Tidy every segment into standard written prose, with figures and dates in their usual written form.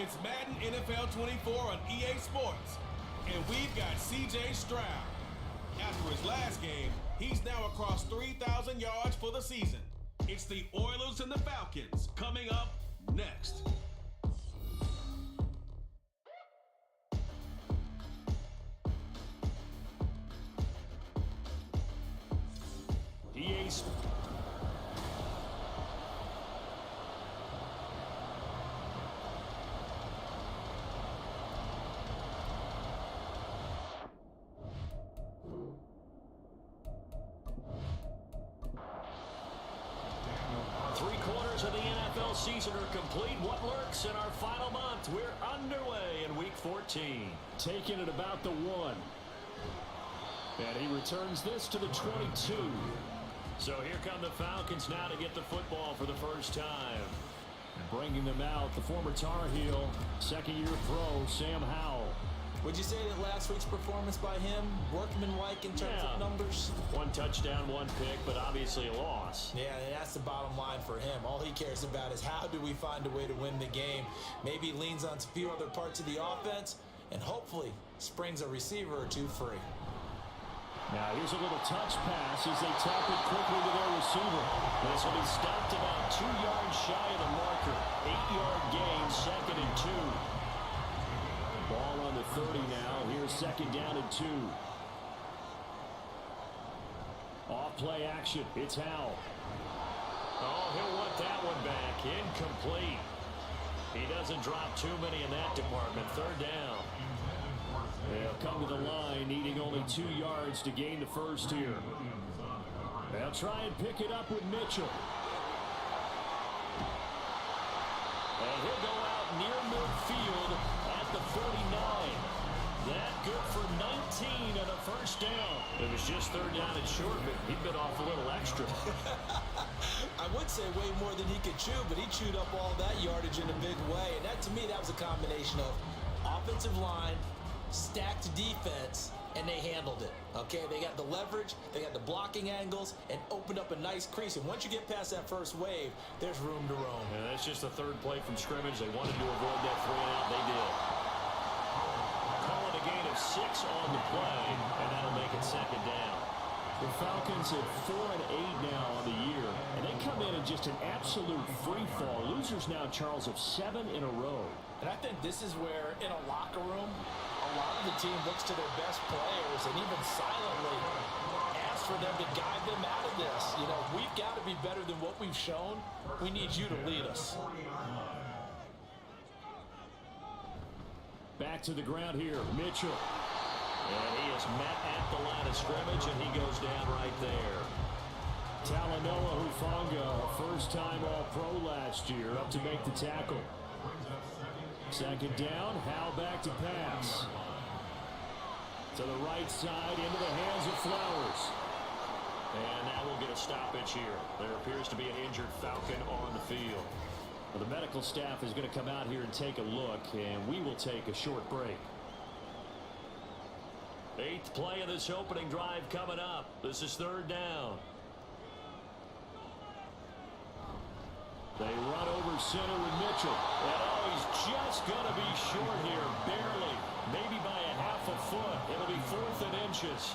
It's Madden NFL 24 on EA Sports, and we've got C.J. Stroud. After his last game, he's now across 3,000 yards for the season. It's the Oilers and the Falcons coming up next. EA Sports. 3/4 of the NFL season are complete. What lurks in our final month? We're underway in Week 14. Taking it about the 1. And he returns this to the 22. So here come the Falcons now to get the football for the first time. Bringing them out, the former Tar Heel, second-year pro, Sam Howell. Would you say that last week's performance by him, workmanlike in terms of numbers? 1 touchdown, 1 pick, but obviously a loss. Yeah, that's the bottom line for him. All he cares about is how do we find a way to win the game. Maybe leans on a few other parts of the offense, and hopefully springs a receiver or two free. Now here's a little touch pass as they tap it quickly to their receiver. This will be stopped about 2 yards shy of the marker. 8-yard gain, 2nd and 2. Ball on the 30 now. Here's 2nd down and 2. Off play action. It's Howell. Oh, he'll want that one back. Incomplete. He doesn't drop too many in that department. 3rd down. They'll come to the line, needing only 2 yards to gain the first here. They'll try and pick it up with Mitchell. And he'll go out near midfield at the 49. That good for 19 and a first down. It was just 3rd down and short, but he bit off a little extra. I would say way more than he could chew, but he chewed up all that yardage in a big way. And that, to me, that was a combination of offensive line, stacked defense, and they handled it. Okay, they got the leverage, they got the blocking angles, and opened up a nice crease. And once you get past that first wave, there's room to roam. And that's just the 3rd play from scrimmage. They wanted to avoid that 3-and-out. They did. Call it a gain of 6 on the play, and that'll make it 2nd down. The Falcons at 4-8 now on the year, and they come in just an absolute free fall. Losers now, Charles, of 7 in a row. And I think this is where, in a locker room, a lot of the team looks to their best players and even silently asks for them to guide them out of this. You know, we've got to be better than what we've shown. We need you to lead us. Back to the ground here, Mitchell. And he is met at the line of scrimmage, and he goes down right there. Talanoa Hufanga, first-time All-Pro last year, up to make the tackle. 2nd down, Howell back to pass. To the right side, into the hands of Flowers. And now we'll get a stoppage here. There appears to be an injured Falcon on the field. Well, the medical staff is going to come out here and take a look, and we will take a short break. 8th play of this opening drive coming up. This is 3rd down. They run over center with Mitchell. And oh, he's just going to be short here, barely. Maybe by a half a foot. It'll be 4th and inches.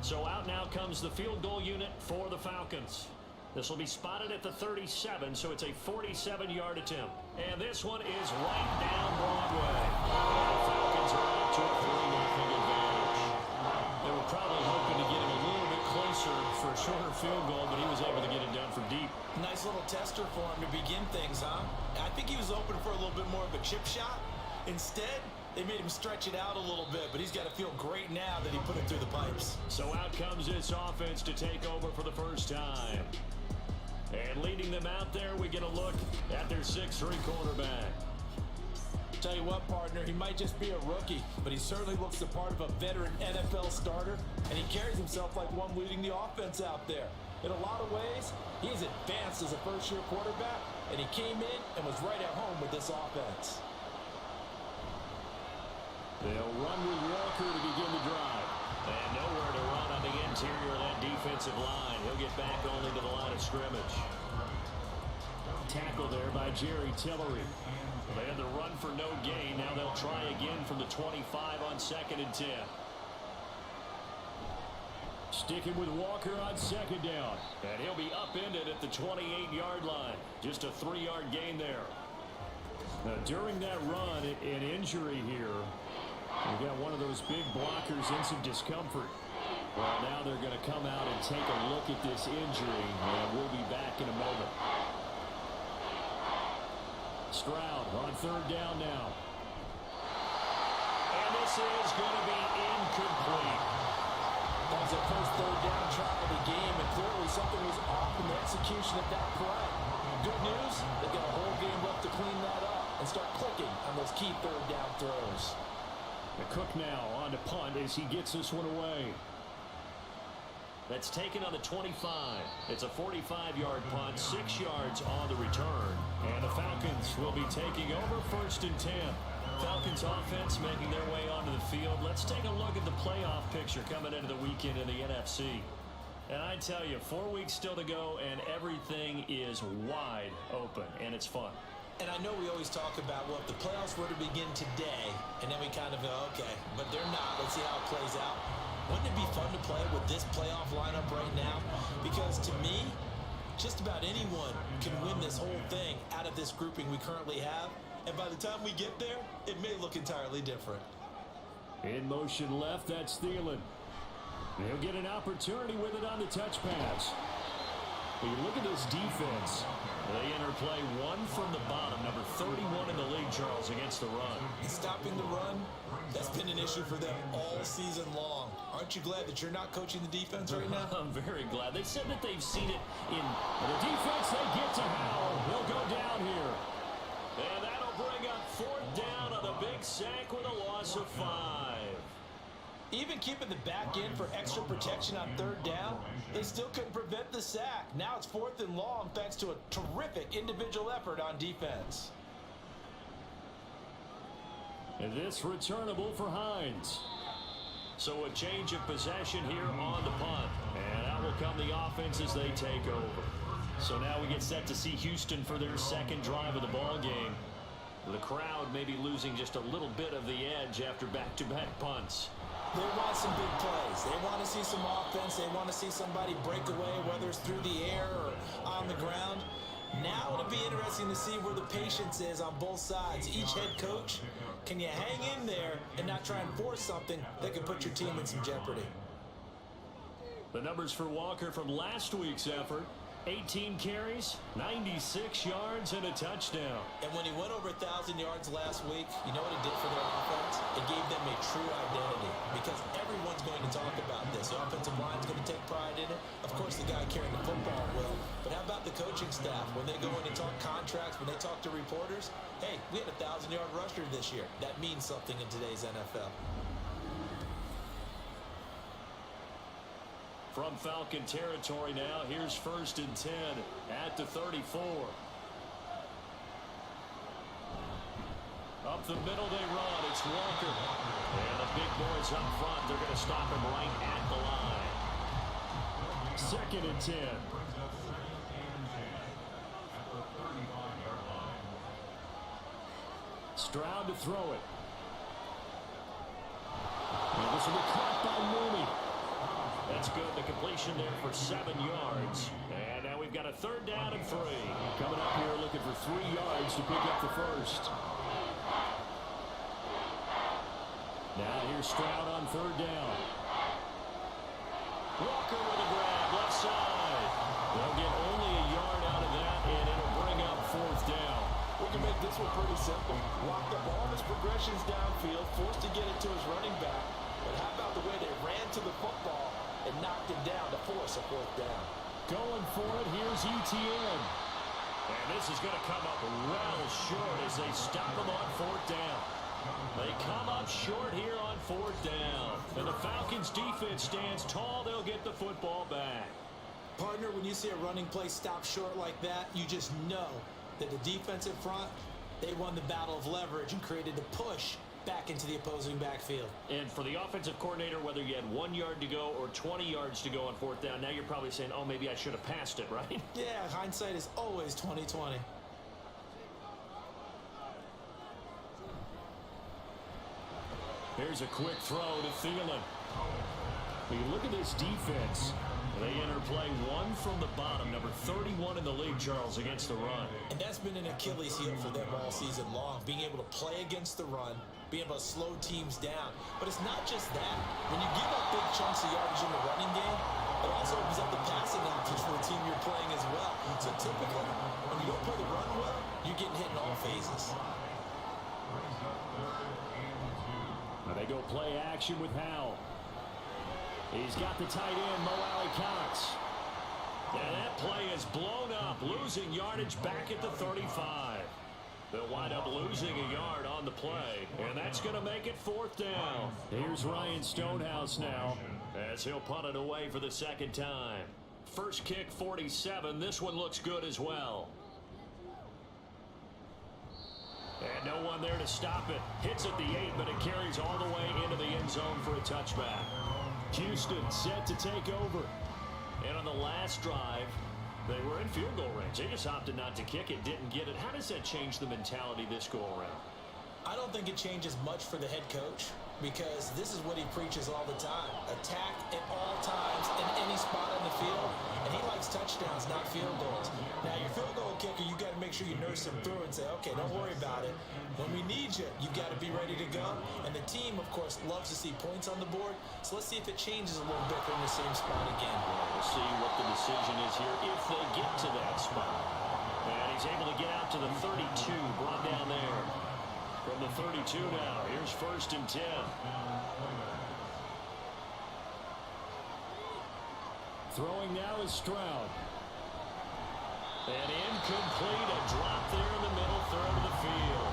So out now comes the field goal unit for the Falcons. This will be spotted at the 37, so it's a 47-yard attempt. And this one is right down Broadway. And the Falcons are out to a 3-0 advantage. They were probably hoping to get him a little bit closer for a shorter field goal, but he was able to get it done from deep. Nice little tester for him to begin things, huh? I think he was open for a little bit more of a chip shot. Instead, they made him stretch it out a little bit, but he's got to feel great now that he put it through the pipes. So out comes this offense to take over for the first time. And leading them out there, we get a look at their 6'3" quarterback. Tell you what, partner, he might just be a rookie, but he certainly looks the part of a veteran NFL starter, and he carries himself like one leading the offense out there. In a lot of ways, he's advanced as a first-year quarterback, and he came in and was right at home with this offense. They'll run with Walker to begin the drive. And nowhere to run on the interior of that defensive line. He'll get back only to the line of scrimmage. Tackle there by Jerry Tillery. They had the run for no gain. Now they'll try again from the 25 on 2nd and 10. Sticking with Walker on 2nd down. And he'll be upended at the 28-yard line. Just a 3-yard gain there. Now, during that run, an injury here. We've got one of those big blockers in some discomfort. Well, now they're going to come out and take a look at this injury, and we'll be back in a moment. Stroud on 3rd down now. And this is going to be incomplete. That was their first 3rd down try of the game, and clearly something was off in the execution of that play. Good news, they've got a whole game left to clean that up and start clicking on those key 3rd down throws. Cook now on to punt as he gets this one away. That's taken on the 25. It's a 45-yard punt, 6 yards on the return. And the Falcons will be taking over 1st and 10. Falcons offense making their way onto the field. Let's take a look at the playoff picture coming into the weekend in the NFC. And I tell you, 4 weeks still to go, and everything is wide open, and it's fun. And I know we always talk about, well, if the playoffs were to begin today, and then we kind of go, okay, but they're not. Let's see how it plays out. Wouldn't it be fun to play with this playoff lineup right now? Because to me, just about anyone can win this whole thing out of this grouping we currently have. And by the time we get there, it may look entirely different. In motion left, that's Thielen. He'll get an opportunity with it on the touch pass. But you look at this defense. They interplay one from the bottom, number 31 in the league, Charles, against the run. And stopping the run, that's been an issue for them all season long. Aren't you glad that you're not coaching the defense right now? I'm very glad. They said that they've seen it in the defense. They get to Howell. He'll go down here. And that'll bring up 4th down on the big sack with a loss of 5. Even keeping the back end for extra protection on 3rd down, they still couldn't prevent the sack. Now it's 4th and long thanks to a terrific individual effort on defense. And this returnable for Hines. So a change of possession here on the punt. And out will come the offense as they take over. So now we get set to see Houston for their 2nd drive of the ball game. The crowd may be losing just a little bit of the edge after back-to-back punts. They want some big plays. They want to see some offense. They want to see somebody break away, whether it's through the air or on the ground. Now it'll be interesting to see where the patience is on both sides. Each head coach, can you hang in there and not try and force something that could put your team in some jeopardy? The numbers for Walker from last week's effort: 18 carries, 96 yards, and a touchdown. And when he went over 1,000 yards last week, you know what it did for their offense? It gave them a true identity because everyone's going to talk about this. The offensive line's going to take pride in it. Of course, the guy carrying the football will. But how about the coaching staff? When they go in and talk contracts, when they talk to reporters, hey, we had a 1,000-yard rusher this year. That means something in today's NFL. From Falcon territory now, here's 1st and 10 at the 34. Up the middle they run. It's Walker. And the big boys up front, they're going to stop him right at the line. 2nd and 10. Stroud to throw it. And this will be caught by Mooney. That's good. The completion there for 7 yards. And now we've got a 3rd down and 3. Coming up here looking for 3 yards to pick up the first. Now here's Stroud on 3rd down. Walker with a grab, left side. They'll get only a yard out of that, and it'll bring up 4th down. We can make this one pretty simple. Lock up all his progressions downfield, forced to get it to his running back. But how about the way they ran to the football and knocked him down to force a 4th down? Going for it, here's ETN. And this is going to come up well short as they stop him on 4th down. They come up short here on 4th down. And the Falcons defense stands tall. They'll get the football back. Partner, when you see a running play stop short like that, you just know that the defensive front, they won the battle of leverage and created a push back into the opposing backfield. And for the offensive coordinator, whether you had 1 yard to go or 20 yards to go on fourth down, now you're probably saying, oh, maybe I should have passed it, right? Yeah, hindsight is always 20/20. Here's a quick throw to Thielen. When you look at this defense, they interplay one from the bottom, number 31 in the league, Charles, against the run. And that's been an Achilles heel for them all season long, being able to play against the run, being able to slow teams down. But it's not just that. When you give up big chunks of yardage in the running game, it also opens up the passing options for the team you're playing as well. So typically, when you don't play the run well, you're getting hit in all phases. Now they go play action with Howell. He's got the tight end, Mo Alley-Cox. And that play is blown up, losing yardage back at the 35. They'll wind up losing a yard on the play, and that's going to make it fourth down. Here's Ryan Stonehouse now, as he'll punt it away for the second time. First kick, 47. This one looks good as well. And no one there to stop it. Hits at the 8, but it carries all the way into the end zone for a touchback. Houston set to take over. And on the last drive, they were in field goal range. They just opted not to kick it, didn't get it. How does that change the mentality this go around? I don't think it changes much for the head coach, because this is what he preaches all the time. Attack at all times in any spot on the field, and he likes touchdowns, not field goals. Now, your field goal kicker, you got to make sure you nurse him through and say, okay, don't worry about it. When we need you, you got to be ready to go. And the team, of course, loves to see points on the board. So let's see if it changes a little bit. They're in the same spot again. We'll see what the decision is here if they get to that spot. And he's able to get out to the 32, brought down there. From the 32 now, here's first and 10. Throwing now is Stroud. And incomplete, a drop there in the middle third of the field.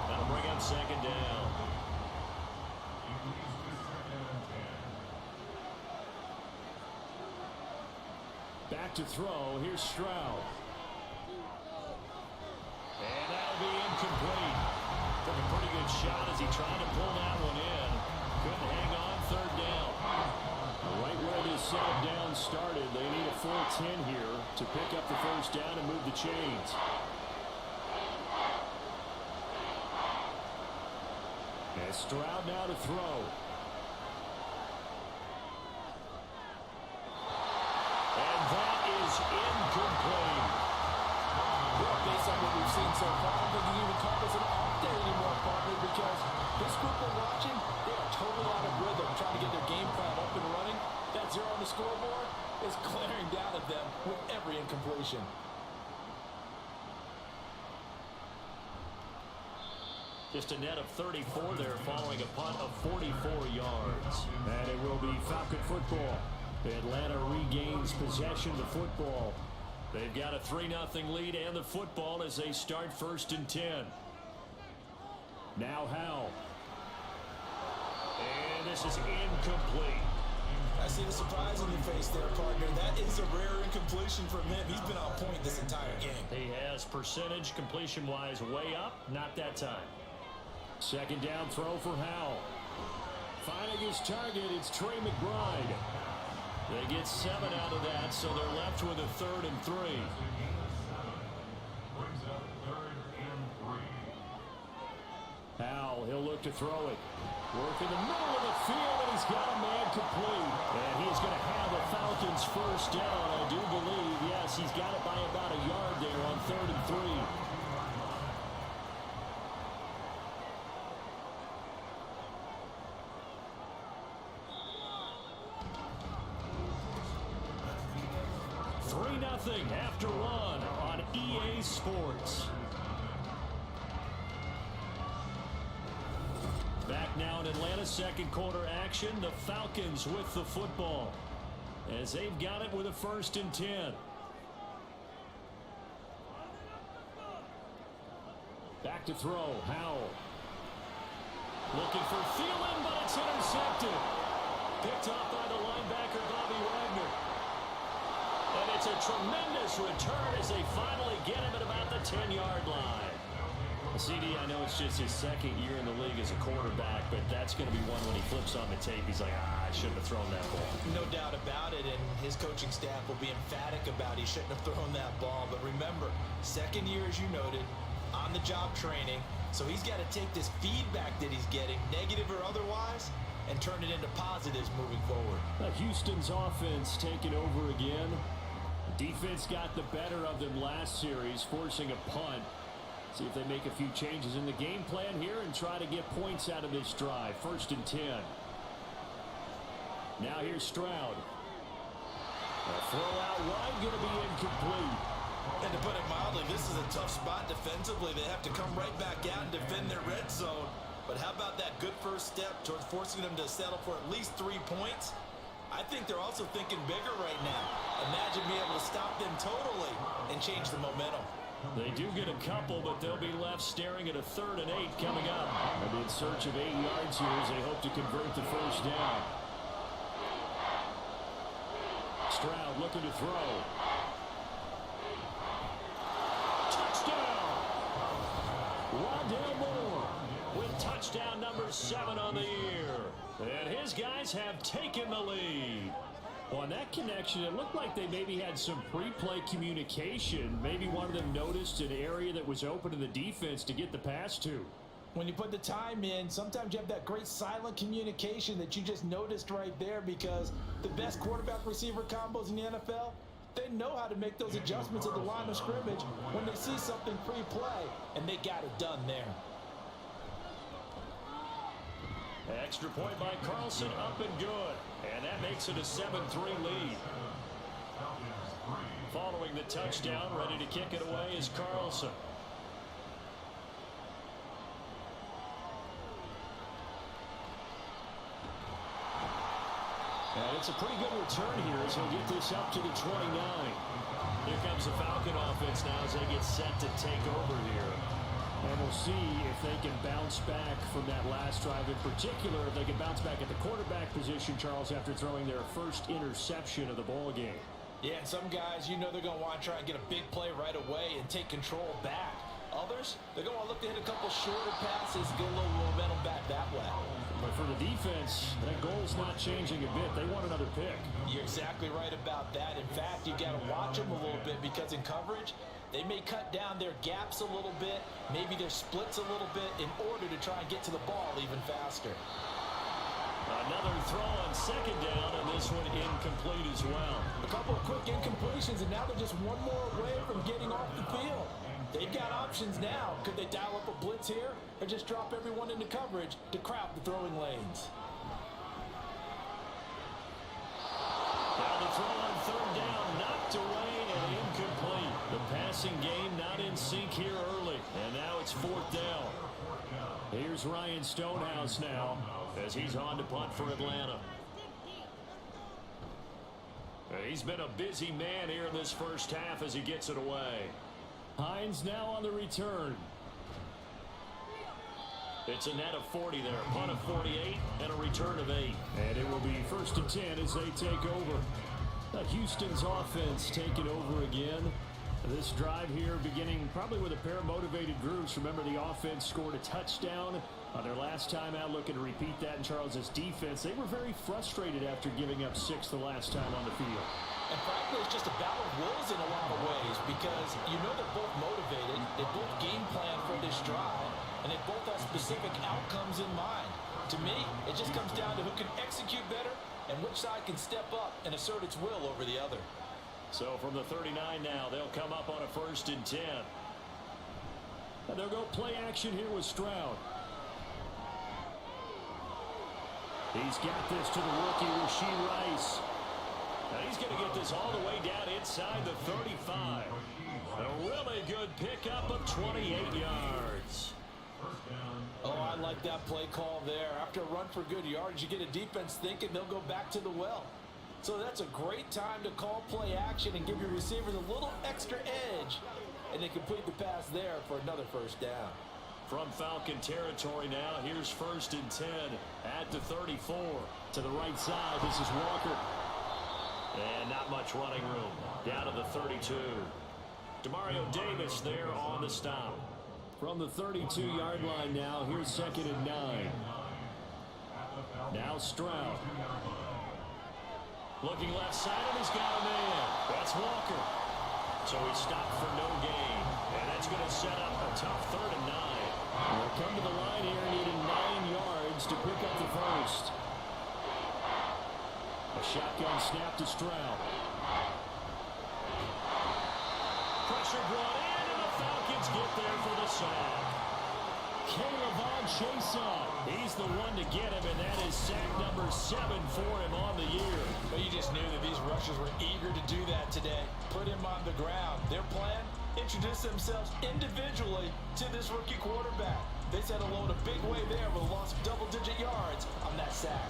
That'll bring up second down. Back to throw, here's Stroud. And that'll be incomplete. Took a pretty good shot as he tried to pull that one in. Couldn't hang on, third down. Right where this set down started, they need a full 10 here to pick up the first down and move the chains. And Stroud now to throw. And that is incomplete. Well, based on what we've seen so far, I don't think you can even call this an off day anymore, partner, because this group we're watching, they are totally out of rhythm, trying to get their game plan up and running. That zero on the scoreboard is glaring down at them with every incompletion. Just a net of 34 there following a punt of 44 yards. And it will be Falcon football. Atlanta regains possession of the football. They've got a 3-0 lead and the football as they start first and 10. Now Howell. And this is incomplete. I see the surprise on your face there, partner. That is a rare incompletion from him. He's been on point this entire game. He has percentage completion-wise way up. Not that time. Second down throw for Howell. Finding his target, it's Trey McBride. They get 7 out of that, so they're left with a 3rd and 3. Howell, he'll look to throw it. Work in the middle of the field, and he's got a man complete. And he's going to have the Falcons first down, I do believe. Yes, he's got it by about a yard there on 3rd and 3. After one on EA Sports. Back now in Atlanta, second quarter action. The Falcons with the football as they've got it with a 1st and 10. Back to throw, Howell. Looking for Thielen, but it's intercepted. Picked off by the linebacker, Bobby Wagner. And it's a tremendous return as they finally get him at about the 10-yard line. CD, I know it's just his second year in the league as a quarterback, but that's going to be one when he flips on the tape. He's like, I shouldn't have thrown that ball. No doubt about it, and his coaching staff will be emphatic about he shouldn't have thrown that ball. But remember, second year, as you noted, on-the-job training, so he's got to take this feedback that he's getting, negative or otherwise, and turn it into positives moving forward. Houston's offense taking over again. Defense got the better of them last series, forcing a punt. See if they make a few changes in the game plan here and try to get points out of this drive. 1st and 10. Now here's Stroud. A throw out wide, going to be incomplete. And to put it mildly, this is a tough spot defensively. They have to come right back out and defend their red zone. But how about that good first step towards forcing them to settle for at least 3 points? I think they're also thinking bigger right now. Imagine being able to stop them totally and change the momentum. They do get a couple, but they'll be left staring at a 3rd and 8 coming up. And in search of 8 yards here as they hope to convert the first down. Stroud looking to throw. Touchdown! Rondale Moore With touchdown number 7 on the year. And his guys have taken the lead. On that connection, it looked like they maybe had some pre-play communication. Maybe one of them noticed an area that was open to the defense to get the pass to. When you put the time in, sometimes you have that great silent communication that you just noticed right there, because the best quarterback-receiver combos in the NFL, they know how to make those adjustments at the line of scrimmage when they see something pre-play, and they got it done there. Extra point by Carlson, up and good. And that makes it a 7-3 lead. Following the touchdown, ready to kick it away is Carlson. And it's a pretty good return here as he'll get this up to the 29. Here comes the Falcon offense now as they get set to take over here. And we'll see if they can bounce back from that last drive. In particular, if they can bounce back at the quarterback position, Charles, after throwing their first interception of the ball game. Yeah, and some guys, you know they're going to want to try and get a big play right away and take control back. Others, they're going to look to hit a couple shorter passes, get a little momentum back that way. But for the defense, that goal's not changing a bit. They want another pick. You're exactly right about that. In fact, you got to watch them a little bit, because in coverage, they may cut down their gaps a little bit, maybe their splits a little bit, in order to try and get to the ball even faster. Another throw on 2nd down, and this one incomplete as well. A couple of quick incompletions, and now they're just one more away from getting off the field. They've got options now. Could they dial up a blitz here, or just drop everyone into coverage to crowd the throwing lanes? Now the throw on 3rd down, knocked away and incomplete. The passing game not in sync here early, and now it's 4th down. Here's Ryan Stonehouse now as he's on to punt for Atlanta. He's been a busy man here in this first half as he gets it away. Hines now on the return. It's a net of 40 there, a punt of 48 and a return of 8. And it will be 1st and 10 as they take over. Houston's offense taking over again. This drive here beginning probably with a pair of motivated groups. Remember, the offense scored a touchdown on their last time out, looking to repeat that in Charles's defense. They were very frustrated after giving up 6 the last time on the field. And frankly, it's just a battle of wills in a lot of ways, because you know they're both motivated, they both game plan for this drive, and they both have specific outcomes in mind. To me, it just comes down to who can execute better and which side can step up and assert its will over the other. So from the 39 now, they'll come up on a 1st and 10. And they'll go play action here with Stroud. He's got this to the rookie, Rashee Rice. Now he's going to get this all the way down inside the 35. A really good pickup of 28 yards. Oh, I like that play call there. After a run for good yards, you get a defense thinking they'll go back to the well. So that's a great time to call play action and give your receivers a little extra edge. And they complete the pass there for another 1st down. From Falcon territory now, here's 1st and 10 at the 34. To the right side, this is Walker. And not much running room. Down to the 32. Demario Davis there on the stop. From the 32-yard line now, here's 2nd and 9. Now Stroud. Looking left side, and he's got a man. That's Walker. So he stopped for no gain. And that's going to set up a tough 3rd and 9. They'll come to the line here, needing 9 yards to pick up the first. A shotgun snap to Stroud. Pressure brought in, and the Falcons get there for the sack. Caleb Chason. He's the one to get him, and that is sack number 7 for him on the year. But you just knew that these rushers were eager to do that today. Put him on the ground. Their plan? Introduce themselves individually to this rookie quarterback. They said hello in a big way there with a loss of double-digit yards on that sack.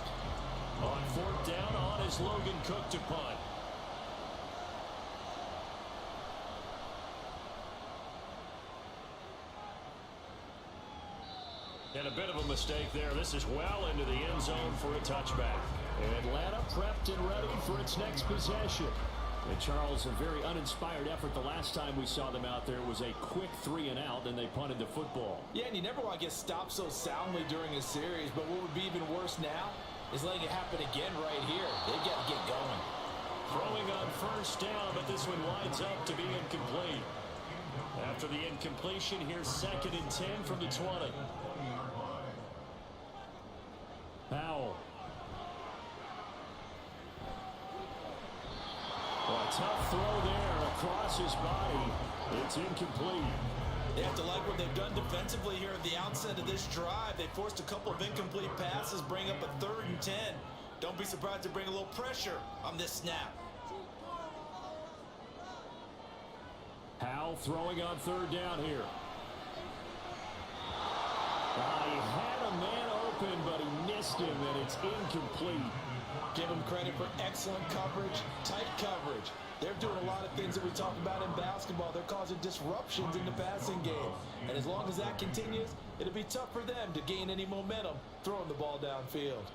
On 4th down, on is Logan Cook to punt. And a bit of a mistake there. This is well into the end zone for a touchback. Atlanta prepped and ready for its next possession. And Charles, a very uninspired effort the last time we saw them out there was a quick 3 and out, and they punted the football. Yeah, and you never want to get stopped so soundly during a series, but what would be even worse now is letting it happen again right here. They've got to get going. Throwing on 1st down, but this one winds up to be incomplete. After the incompletion, here's 2nd and 10 from the 20. Powell. Well, a tough throw there across his body. It's incomplete. They have to like what they've done defensively here at the outset of this drive. They forced a couple of incomplete passes, bring up a 3rd and 10. Don't be surprised to bring a little pressure on this snap. Powell throwing on 3rd down here. He had a man open, but he missed him, and it's incomplete. Give them credit for excellent coverage, tight coverage. They're doing a lot of things that we talk about in basketball. They're causing disruptions in the passing game. And as long as that continues, it'll be tough for them to gain any momentum throwing the ball downfield.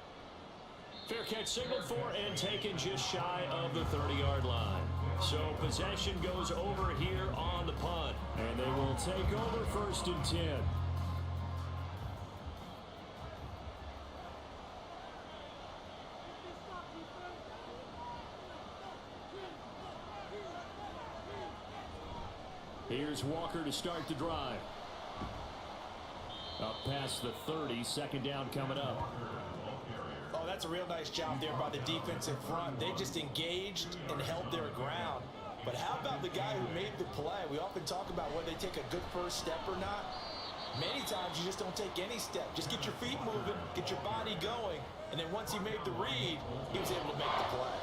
Fair catch signaled for and taken just shy of the 30-yard line. So possession goes over here on the punt. And they will take over 1st and 10. Here's Walker to start the drive. Up past the 30, 2nd down coming up. Oh, that's a real nice job there by the defensive front. They just engaged and held their ground. But how about the guy who made the play? We often talk about whether they take a good first step or not. Many times you just don't take any step. Just get your feet moving, get your body going, and then once he made the read, he was able to make the play.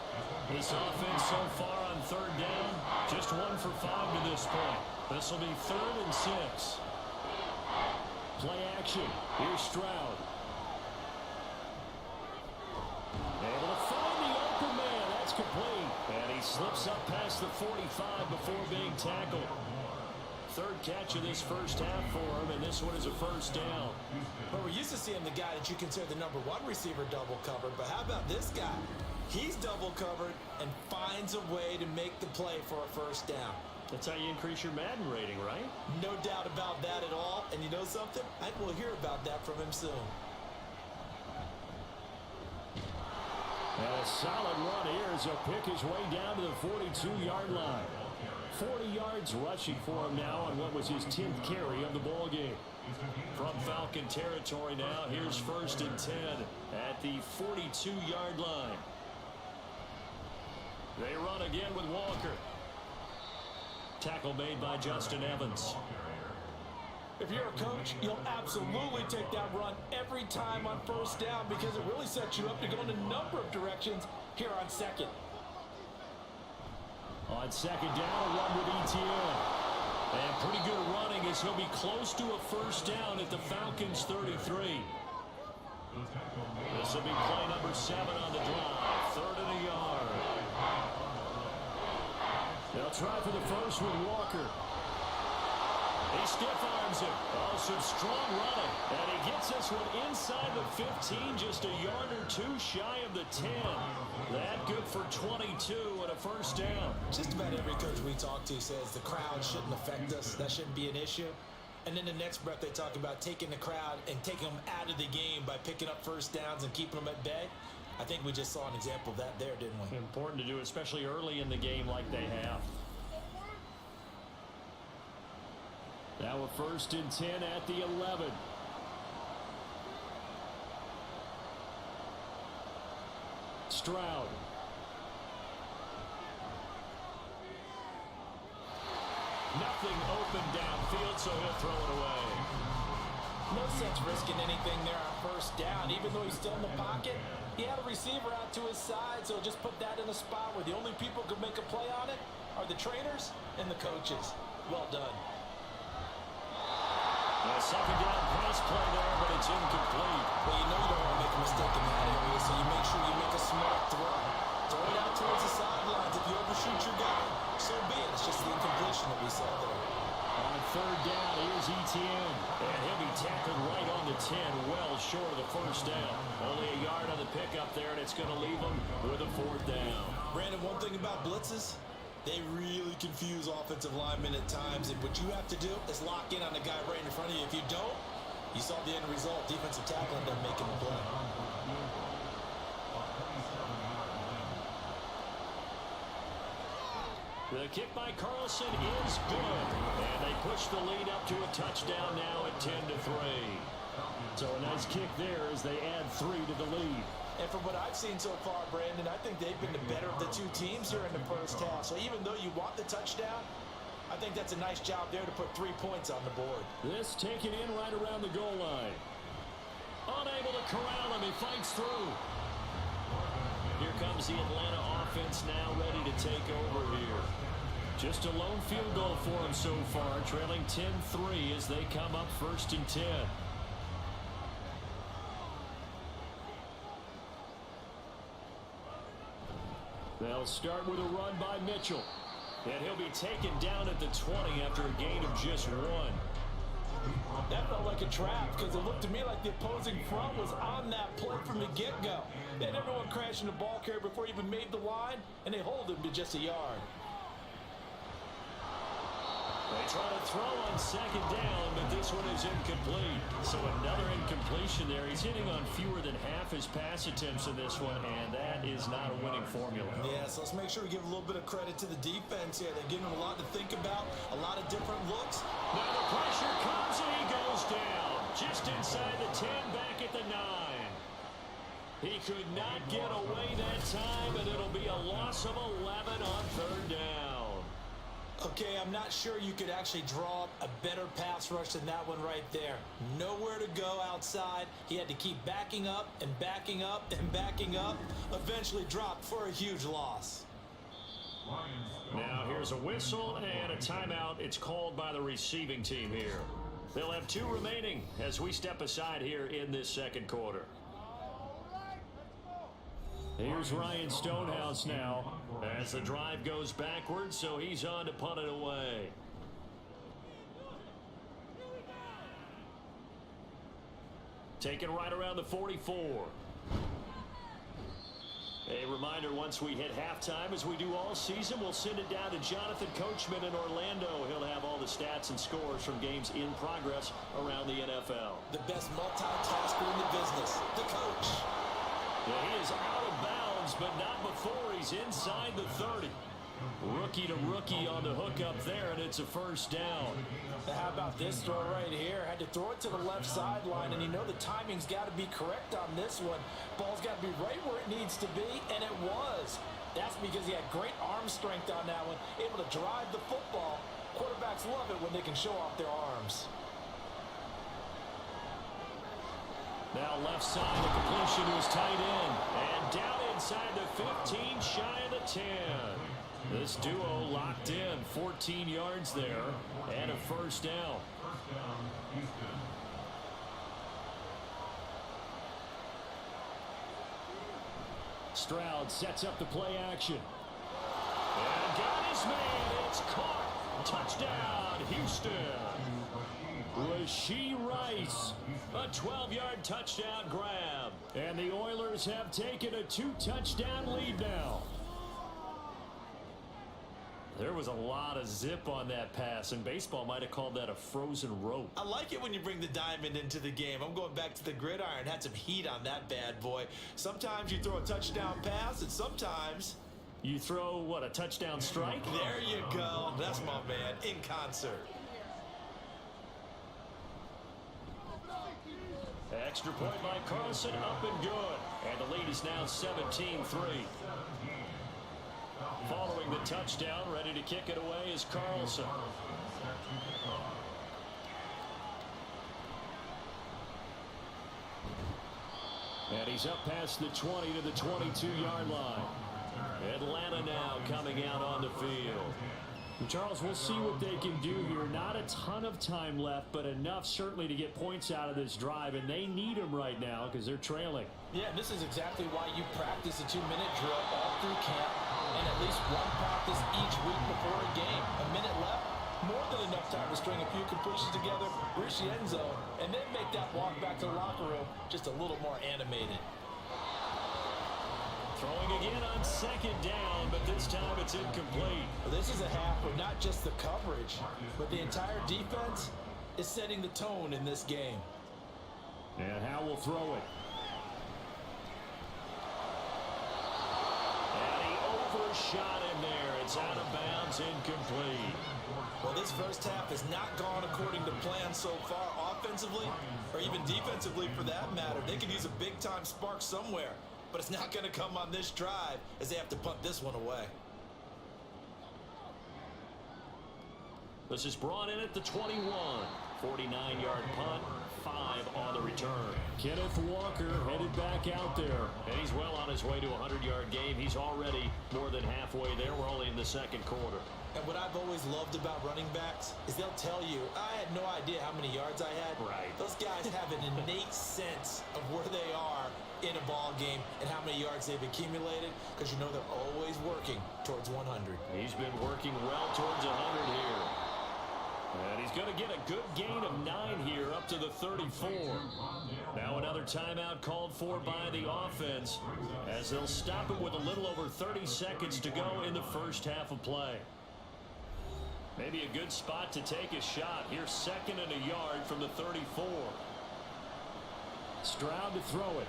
This offense so far on 3rd down, just 1 for 5 to this point. This will be 3rd and 6. Play action. Here's Stroud. Able to find the open man. That's complete. And he slips up past the 45 before being tackled. 3rd catch of this first half for him, and this one is a 1st down. But we're used to seeing the guy that you consider the number 1 receiver double covered. But how about this guy? He's double covered and finds a way to make the play for a 1st down. That's how you increase your Madden rating, right? No doubt about that at all. And you know something? I think we'll hear about that from him soon. And a solid run here as he'll pick his way down to the 42-yard line. 40 yards rushing for him now on what was his 10th carry of the ball game. From Falcon territory now, here's 1st and 10 at the 42-yard line. They run again with Walker. Tackle made by Justin Evans. If you're a coach, you'll absolutely take that run every time on 1st down because it really sets you up to go in a number of directions here on 2nd. On 2nd down, a run with ETN. And pretty good running as he'll be close to a 1st down at the Falcons 33. This will be play number 7 on the drive. 3rd and a yard. They'll try for the first with Walker. He stiff arms him. Oh, some strong running. And he gets this one inside the 15, just a yard or 2 shy of the 10. That good for 22 and a 1st down. Just about every coach we talk to says the crowd shouldn't affect us. That shouldn't be an issue. And then the next breath they talk about taking the crowd and taking them out of the game by picking up first downs and keeping them at bay. I think we just saw an example of that there, didn't we? Important to do, especially early in the game like they have. Now a 1st and 10 at the 11. Stroud. Nothing open downfield, so he'll throw it away. No sense risking anything there on first down. Even though he's still in the pocket, he had a receiver out to his side, so just put that in a spot where the only people who can make a play on it are the trainers and the coaches. Well done. A second down pass play there, but it's incomplete. Well, you know you don't want to make a mistake in that area, so you make sure you make a smart throw. Throw it out towards the sidelines. If you overshoot your guy, so be it. It's just the incompletion that we saw there. On 3rd down, here's Etienne. And he'll be tackled right on the 10, well short of the first down. Only a yard on the pickup there, and it's going to leave him with a 4th down. Brandon, one thing about blitzes, they really confuse offensive linemen at times, and what you have to do is lock in on the guy right in front of you. If you don't, you saw the end result. Defensive tackle ended up making the play. The kick by Carlson is good, and they push the lead up to a touchdown now at 10-3. So a nice kick there as they add 3 to the lead. And from what I've seen so far, Brandon, I think they've been the better of the two teams here in the first half. So even though you want the touchdown, I think that's a nice job there to put 3 points on the board. This taken in right around the goal line. Unable to corral him, he fights through. Here comes the Atlanta offense now ready to take over here. Just a lone field goal for him so far, trailing 10-3 as they come up 1st and 10. They'll start with a run by Mitchell. And he'll be taken down at the 20 after a gain of just 1. That felt like a trap because it looked to me like the opposing front was on that play from the get-go. They had everyone crashing the ball carrier before he even made the line, and they hold him to just a yard. They try to throw on 2nd down, but this one is incomplete. So another incompletion there. He's hitting on fewer than half his pass attempts in this one, and that is not a winning formula. Yeah, so let's make sure we give a little bit of credit to the defense here. They're giving him a lot to think about, a lot of different looks. Now the pressure comes, and he goes down. Just inside the 10, back at the 9. He could not get away that time, and it'll be a loss of 11 on 3rd down. Okay, I'm not sure you could actually draw up a better pass rush than that one right there. Nowhere to go outside. He had to keep backing up and backing up and backing up. Eventually dropped for a huge loss. Now here's a whistle and a timeout. It's called by the receiving team here. They'll have 2 remaining as we step aside here in this 2nd quarter. Here's Ryan Stonehouse now. As the drive goes backwards, so he's on to punt it away. Taken right around the 44. A reminder, once we hit halftime, as we do all season, we'll send it down to Jonathan Coachman in Orlando. He'll have all the stats and scores from games in progress around the NFL. The best multitasker in the business, the coach. Yeah, he is out of bounds, but not before he's inside the 30. Rookie to rookie on the hook up there, and it's a 1st down. How about this throw right here? Had to throw it to the left sideline, and you know the timing's got to be correct on this one. Ball's got to be right where it needs to be, and it was. That's because he had great arm strength on that one, able to drive the football. Quarterbacks love it when they can show off their arms. Now left side, the completion was tight end. And down inside the 15, shy of the 10. This duo locked in, 14 yards there, and a 1st down. Stroud sets up the play action. And got his man, it's caught. Touchdown, Houston. Rashee Rice. A 12-yard touchdown grab. And the Oilers have taken a 2-touchdown lead now. There was a lot of zip on that pass, and baseball might have called that a frozen rope. I like it when you bring the diamond into the game. I'm going back to the gridiron. Had some heat on that bad boy. Sometimes you throw a touchdown pass, and sometimes you throw, what, a touchdown strike? There you go. That's my man, in concert. Extra point by Carlson, up and good. And the lead is now 17-3. Following the touchdown, ready to kick it away is Carlson. And he's up past the 20 to the 22-yard line. Atlanta now coming out on the field. Charles, we'll see what they can do here. Not a ton of time left, but enough certainly to get points out of this drive, and they need them right now because they're trailing. Yeah, this is exactly why you practice a 2-minute drill all through camp and at least one practice each week before a game. A minute left, more than enough time to string a few completions together, reach the end zone, and then make that walk back to the locker room just a little more animated. Throwing again on second down, but this time it's incomplete. Well, this is a half where not just the coverage, but the entire defense is setting the tone in this game. And Howe will throw it. And he overshot him there. It's out of bounds, incomplete. Well, this first half has not gone according to plan so far, offensively or even defensively for that matter. They could use a big-time spark somewhere. But it's not going to come on this drive as they have to punt this one away. This is brought in at the 21. 49-yard punt, 5 on the return. Kenneth Walker headed back out there. And he's well on his way to a 100-yard game. He's already more than halfway there. We're only in the second quarter. And what I've always loved about running backs is they'll tell you, I had no idea how many yards I had. Right. Those guys have an innate sense of where they are in a ball game and how many yards they've accumulated because you know they're always working towards 100. He's been working well towards 100 here. And he's going to get a good gain of 9 here up to the 34. Now another timeout called for by the offense as they'll stop it with a little over 30 seconds to go in the first half of play. Maybe a good spot to take a shot. Here's 2nd and a yard from the 34. Stroud to throw it.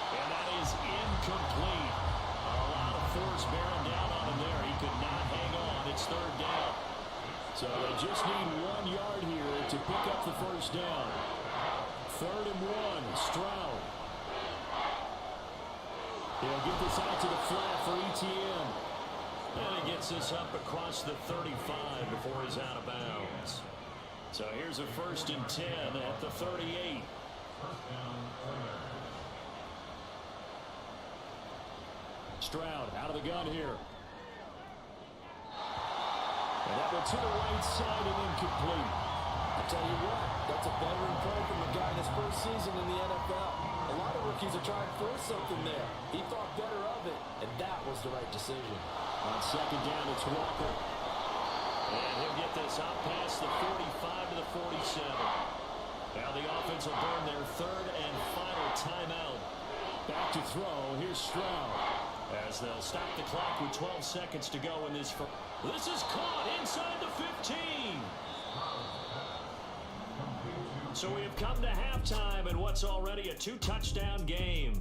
And that is incomplete. A lot of force bearing down on him there. He could not hang on. It's 3rd down. So they just need 1 yard here to pick up the first down. 3rd and 1. Stroud. He'll get this out to the flat for ETN. And he gets this up across the 35 before he's out of bounds. So here's a 1st and 10 at the 38. Stroud out of the gun here. And that one to the right side and incomplete. I tell you what, that's a veteran play from a guy in his first season in the NFL. A lot of rookies are trying to force something there. He thought better of it, and that was the right decision. On 2nd down, it's Walker. And he'll get this out past the 45 to the 47. Now the offense will burn their 3rd and final timeout. Back to throw. Here's Stroud. As they'll stop the clock with 12 seconds to go in this. This is caught inside the 15. So we have come to halftime in what's already a 2-touchdown game.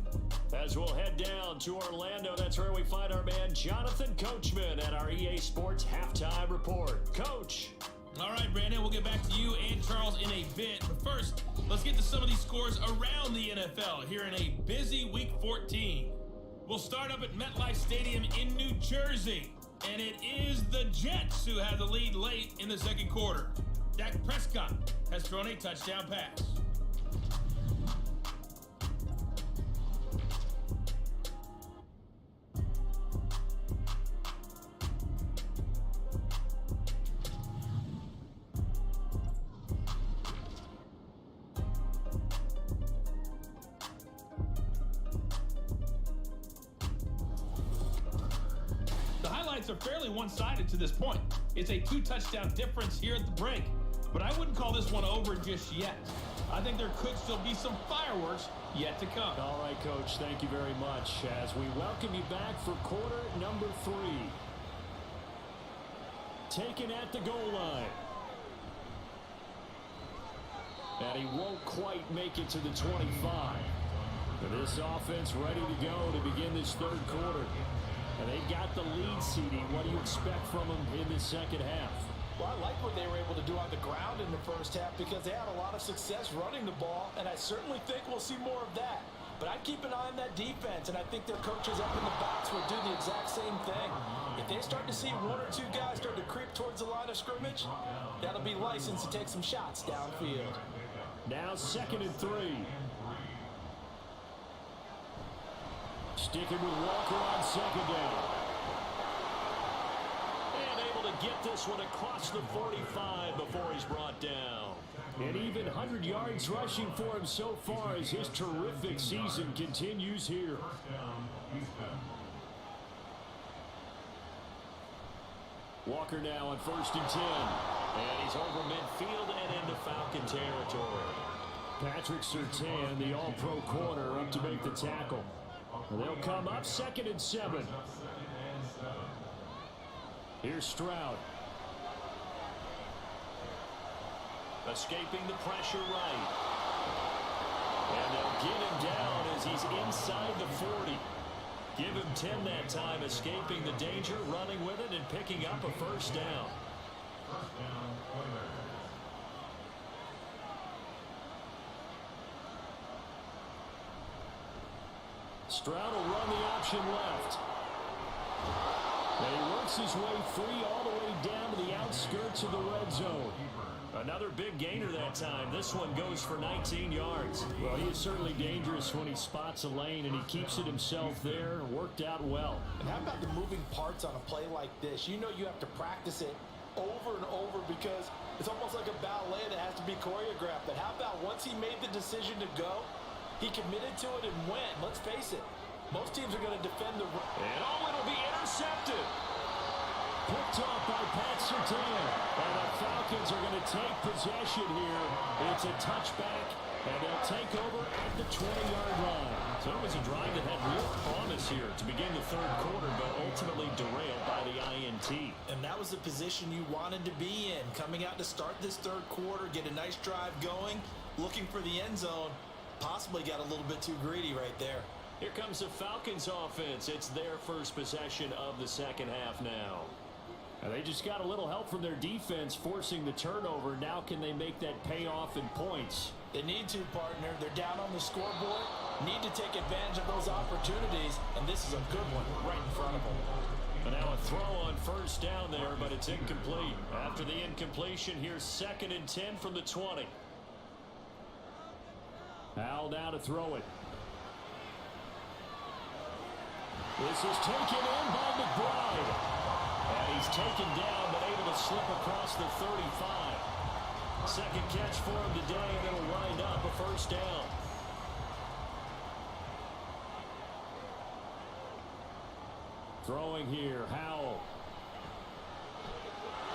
As we'll head down to Orlando, that's where we find our man Jonathan Coachman at our EA Sports Halftime Report. Coach. All right, Brandon, we'll get back to you and Charles in a bit. But first, let's get to some of these scores around the NFL here in a busy Week 14. We'll start up at MetLife Stadium in New Jersey. And it is the Jets who have the lead late in the second quarter. Dak Prescott has thrown a touchdown pass. Are fairly one-sided to this point. It's a 2-touchdown difference here at the break, but I wouldn't call this one over just yet. I think there could still be some fireworks yet to come. All right, Coach, thank you very much as we welcome you back for quarter number 3. taken at the goal line. And he won't quite make it to the 25. But this offense ready to go to begin this third quarter. And they've got the lead, CD. What do you expect from them in this second half? Well, I like what they were able to do on the ground in the first half because they had a lot of success running the ball, and I certainly think we'll see more of that. But I'd keep an eye on that defense, and I think their coaches up in the box will do the exact same thing. If they start to see one or two guys start to creep towards the line of scrimmage, that'll be license to take some shots downfield. Now 2nd and 3. Sticking with Walker on 2nd down. And able to get this one across the 45 before he's brought down. And even 100 yards rushing for him so far as his terrific season continues here. Walker now on 1st and 10. And he's over midfield and into Falcon territory. Patrick Surtain, the all-pro corner, up to make the tackle. And they'll come up 2nd and 7. Here's Stroud. Escaping the pressure right. And they'll get him down as he's inside the 40. Give him 10 that time, escaping the danger, running with it, and picking up a first down. Stroud will run the option left. And he works his way free all the way down to the outskirts of the red zone. Another big gainer that time. This one goes for 19 yards. Well, he is certainly dangerous when he spots a lane, and he keeps it himself there. Worked out well. And how about the moving parts on a play like this? You know you have to practice it over and over because it's almost like a ballet that has to be choreographed. But how about once he made the decision to go, he committed to it and went. Let's face it, most teams are going to defend the run. And it'll be intercepted. Picked off by Pat Surtain. And the Falcons are going to take possession here. It's a touchback, and they'll take over at the 20-yard line. So it was a drive that had real promise here to begin the third quarter, but ultimately derailed by the INT. And that was the position you wanted to be in. Coming out to start this third quarter, get a nice drive going, looking for the end zone. Possibly got a little bit too greedy right there. Here comes the Falcons offense. It's their first possession of the second half now. And they just got a little help from their defense forcing the turnover. Now can they make that pay off in points? They need to, partner. They're down on the scoreboard. Need to take advantage of those opportunities. And this is a good one right in front of them. And now a throw on first down there, but it's incomplete. After the incompletion, here's 2nd and 10 from the 20. Howell now to throw it. This is taken in by McBride. And he's taken down, but able to slip across the 35. Second catch for him today, and it'll wind up a first down. Throwing here, Howell.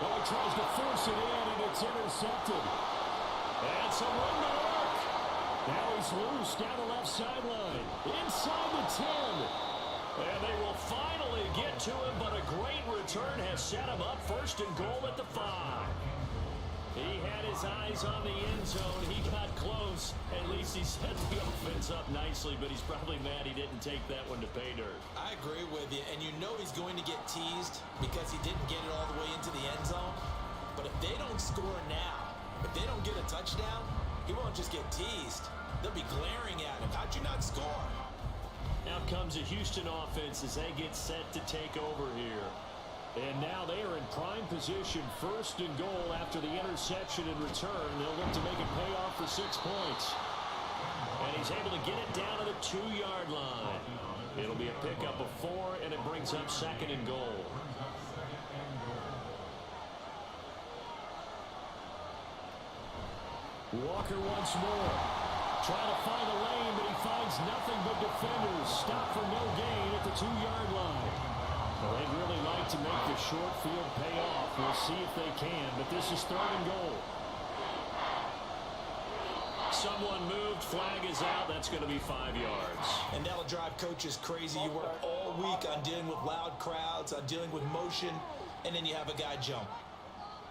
Oh, he tries to force it in, and it's intercepted. And some room to work. Now he's loose down the left sideline. Inside the 10. And they will finally get to him, but a great return has set him up 1st and goal at the 5. He had his eyes on the end zone. He got close. At least he set the offense up nicely, but he's probably mad he didn't take that one to pay dirt. I agree with you, and you know he's going to get teased because he didn't get it all the way into the end zone. But if they don't score now, if they don't get a touchdown, he won't just get teased. They'll be glaring at him. How'd you not score? Out comes a Houston offense as they get set to take over here. And now they are in prime position, 1st and goal after the interception and return. They'll look to make it pay off for 6 points. And he's able to get it down to the 2-yard line. It'll be a pickup of 4, and it brings up 2nd and goal. Walker once more. Trying to find a lane, but he finds nothing but defenders. Stop for no gain at the 2-yard line. Well, they'd really like to make the short field pay off. We'll see if they can, but this is 3rd and goal. Someone moved, flag is out. That's going to be 5 yards. And that'll drive coaches crazy. You work all week on dealing with loud crowds, on dealing with motion, and then you have a guy jump.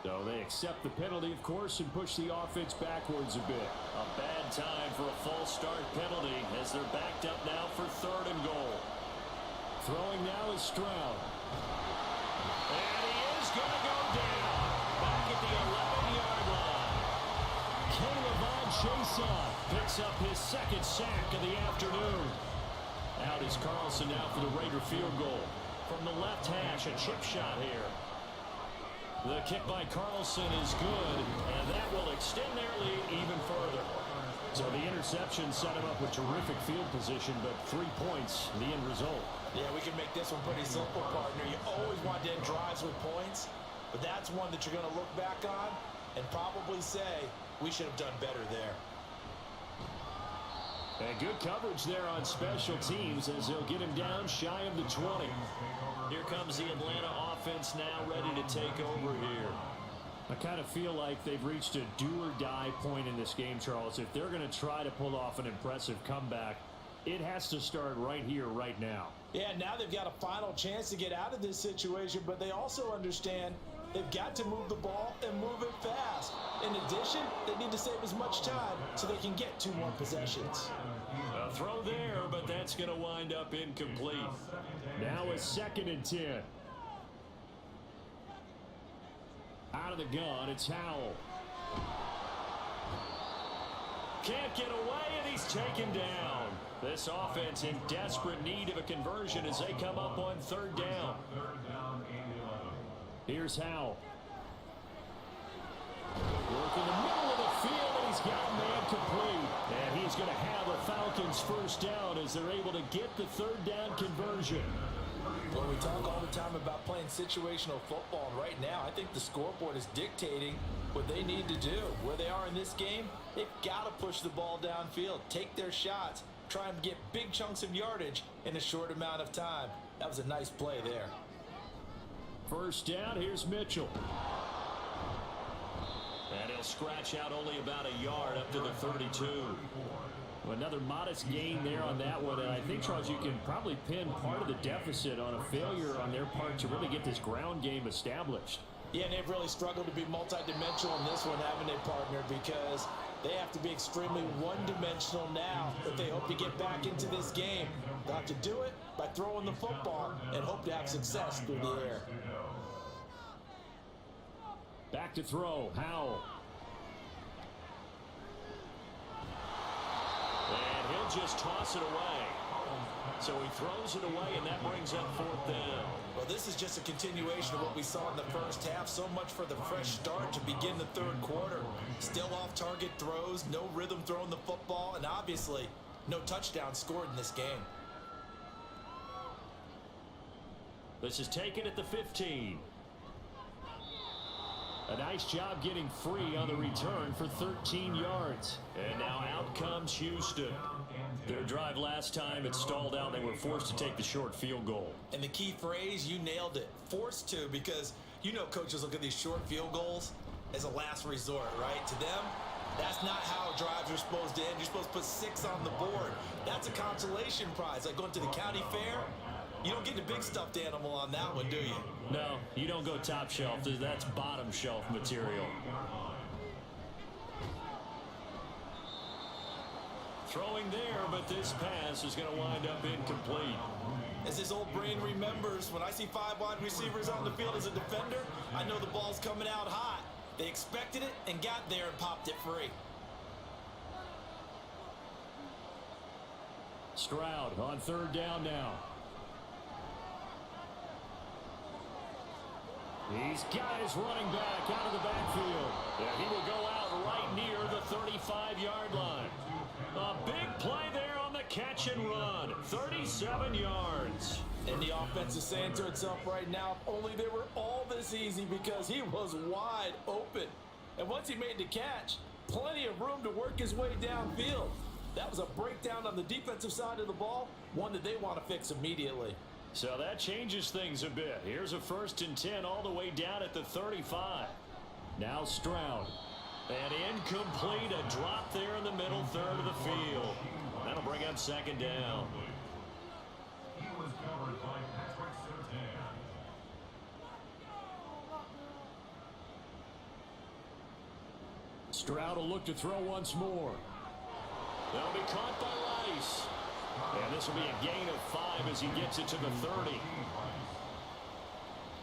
So they accept the penalty, of course, and push the offense backwards a bit. A bad time for a false start penalty as they're backed up now for 3rd and goal. Throwing now is Stroud. And he is going to go down. Back at the 11-yard line. Caleb Chason Picks up his 2nd sack of the afternoon. Out is Carlson now for the Raider field goal. From the left hash, a chip shot here. The kick by Carlson is good, and that will extend their lead even further. So the interception set him up with terrific field position, but 3 points, the end result. Yeah, we can make this one pretty simple, partner. You always want to end drives with points, but that's one that you're going to look back on and probably say, we should have done better there. And good coverage there on special teams as they'll get him down shy of the 20. Here comes the Atlanta offense now ready to take over here. I kind of feel like they've reached a do-or-die point in this game, Charles. If they're going to try to pull off an impressive comeback, it has to start right here, right now. Yeah, now they've got a final chance to get out of this situation, but they also understand they've got to move the ball and move it fast. In addition, they need to save as much time so they can get 2 more possessions. A throw there, but that's going to wind up incomplete. Now a 2nd and 10. Out of the gun, it's Howell. Can't get away, and he's taken down. This offense in desperate need of a conversion as they come up on 3rd down. Here's Howell. Work in the middle of the field, and he's got man complete. And he's going to have a Falcons 1st down as they're able to get the 3rd down conversion. Well, we talk all the time about playing situational football, and right now I think the scoreboard is dictating what they need to do. Where they are in this game, they've got to push the ball downfield, take their shots, try and get big chunks of yardage in a short amount of time. That was a nice play there. 1st down, here's Mitchell. And he'll scratch out only about a yard up to the 32. Another modest gain there on that one, and I think, Charles, you can probably pin part of the deficit on a failure on their part to really get this ground game established. Yeah, and they've really struggled to be multidimensional in this one, haven't they, partner? Because they have to be extremely one-dimensional now if they hope to get back into this game. They'll have to do it by throwing the football and hope to have success through the air. Back to throw, Howell. And he'll just toss it away. So he throws it away, and that brings up 4th down. Well, this is just a continuation of what we saw in the first half. So much for the fresh start to begin the 3rd quarter. Still off-target throws, no rhythm throwing the football, and obviously no touchdown scored in this game. This is taken at the 15. A nice job getting free on the return for 13 yards. And now out comes Houston. Their drive last time, it stalled out. They were forced to take the short field goal. And the key phrase, you nailed it. Forced to, because you know coaches look at these short field goals as a last resort, right? To them, that's not how drives are supposed to end. You're supposed to put 6 on the board. That's a consolation prize, like going to the county fair. You don't get the big stuffed animal on that one, do you? No, you don't go top shelf. That's bottom shelf material. Throwing there, but this pass is going to wind up incomplete. As his old brain remembers, when I see 5 wide receivers on the field as a defender, I know the ball's coming out hot. They expected it and got there and popped it free. Stroud on 3rd down now. He's got his running back out of the backfield. Yeah, he will go out right near the 35-yard line. A big play there on the catch and run. 37 yards. And the offense is saying to itself right now, if only they were all this easy, because he was wide open. And once he made the catch, plenty of room to work his way downfield. That was a breakdown on the defensive side of the ball, one that they want to fix immediately. So that changes things a bit. Here's a 1st and 10 all the way down at the 35. Now Stroud. And incomplete, a drop there in the middle third of the field. That'll bring up 2nd down. Stroud will look to throw once more. That'll be caught by Rice. And this will be a gain of 5 as he gets it to the 30.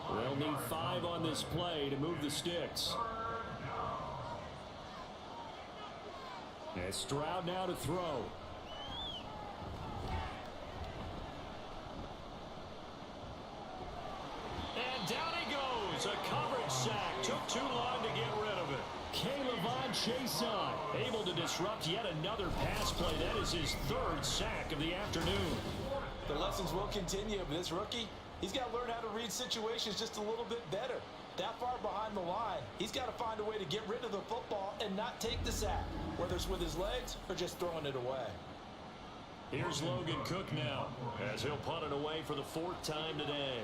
They'll need 5 on this play to move the sticks. And Stroud now to throw. And down he goes. A coverage sack. Took too long to get rid of it. K'Lavon Chaisson Able to disrupt yet another pass play. That is his 3rd sack of the afternoon. The lessons will continue, but this rookie, he's got to learn how to read situations just a little bit better. That far behind the line, he's got to find a way to get rid of the football and not take the sack, whether it's with his legs or just throwing it away. Here's Logan Cook now, as he'll punt it away for the 4th time today.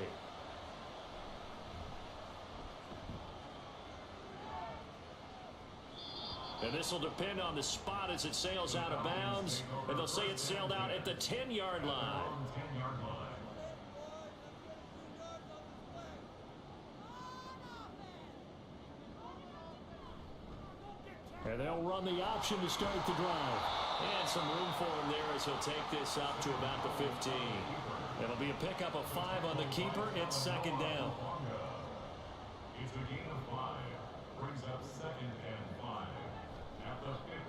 And this will depend on the spot as it sails out of bounds. And they'll say it sailed out at the 10-yard line. And they'll run the option to start the drive. And some room for him there as he'll take this up to about the 15. It'll be a pickup of 5 on the keeper. It's 2nd down. It's a gain of 5. Brings up 2nd and 5.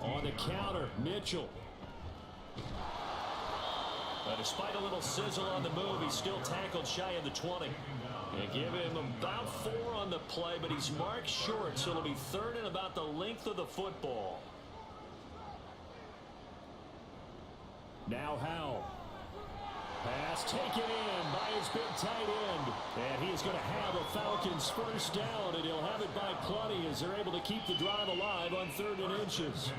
On the counter, Mitchell. But despite a little sizzle on the move, he's still tackled shy of the 20. And give him about 4 on the play, but he's marked short, so it'll be 3rd and about the length of the football. Now Howell. Pass taken in by his big tight end. And he's going to have a Falcons 1st down, and he'll have it by plenty as they're able to keep the drive alive on 3rd and inches.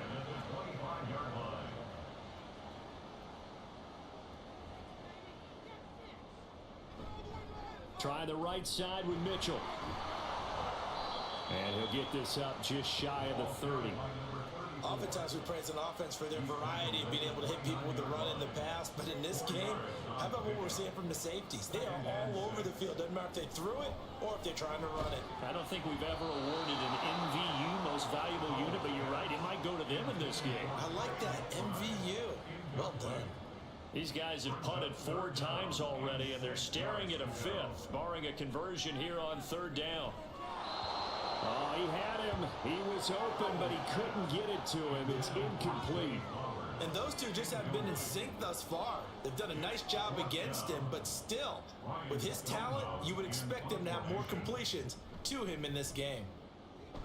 Try the right side with Mitchell. And he'll get this up just shy of the 30. Oftentimes we praise an offense for their variety of being able to hit people with the run and the pass, but in this game, how about what we're seeing from the safeties? They are all over the field. Doesn't matter if they threw it or if they're trying to run it. I don't think we've ever awarded an MVU, most valuable unit, but you're right, it might go to them in this game. I like that, MVU. Well done. These guys have punted 4 times already, and they're staring at a 5th, barring a conversion here on 3rd down. Oh, he had him. He was open, but he couldn't get it to him. It's incomplete. And those two just haven't been in sync thus far. They've done a nice job against him, but still, with his talent, you would expect him to have more completions to him in this game.